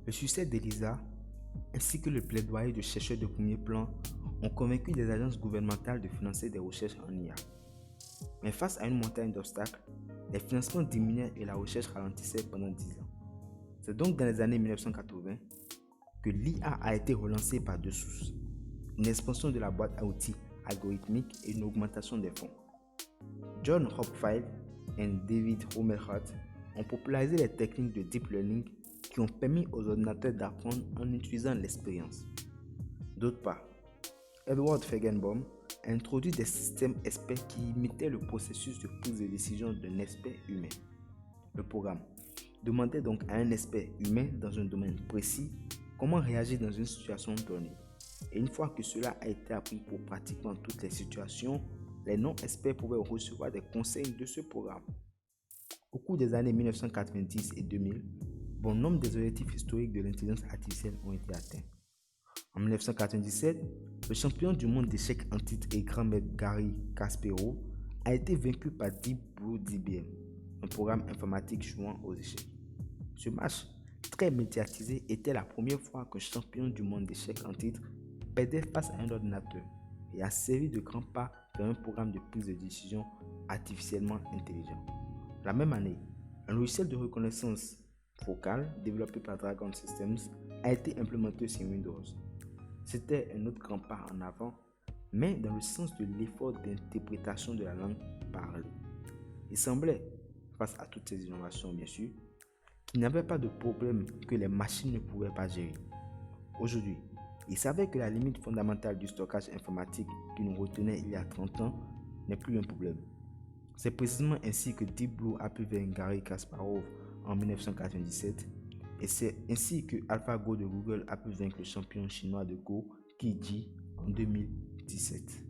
Le succès d'ELISA ainsi que le plaidoyer de chercheurs de premier plan ont convaincu des agences gouvernementales de financer des recherches en IA. Mais face à une montagne d'obstacles, les financements diminuaient et la recherche ralentissait pendant 10 ans. C'est donc dans les années 1980 que l'IA a été relancée par deux sources: une expansion de la boîte à outils algorithmique et une augmentation des fonds. John Hopfield et David Rumelhart ont popularisé les techniques de deep learning qui ont permis aux ordinateurs d'apprendre en utilisant l'expérience. D'autre part, Edward Feigenbaum a introduit des systèmes experts qui imitaient le processus de prise de décision d'un expert humain. Le programme demandait donc à un expert humain dans un domaine précis comment réagir dans une situation donnée. Et une fois que cela a été appris pour pratiquement toutes les situations, les non-experts pouvaient recevoir des conseils de ce programme. Au cours des années 1990 et 2000, bon nombre des objectifs historiques de l'intelligence artificielle ont été atteints. En 1997, le champion du monde d'échecs en titre et grand maître Garry Kasparov a été vaincu par Deep Blue d'IBM, un programme informatique jouant aux échecs. Ce match, très médiatisé, était la première fois qu'un champion du monde d'échecs en titre perdait face à un ordinateur et a servi de grand pas vers un programme de prise de décision artificiellement intelligent. La même année, un logiciel de reconnaissance vocale développé par Dragon Systems a été implémenté sur Windows. C'était un autre grand pas en avant, mais dans le sens de l'effort d'interprétation de la langue parlée. Il semblait, face à toutes ces innovations bien sûr, qu'il n'y avait pas de problème que les machines ne pouvaient pas gérer. Aujourd'hui, il savait que la limite fondamentale du stockage informatique qui nous retenait il y a 30 ans n'est plus un problème. C'est précisément ainsi que Deep Blue a pu vaincre Garry Kasparov en 1997 et c'est ainsi que AlphaGo de Google a pu vaincre le champion chinois de Go Qi Ji en 2017.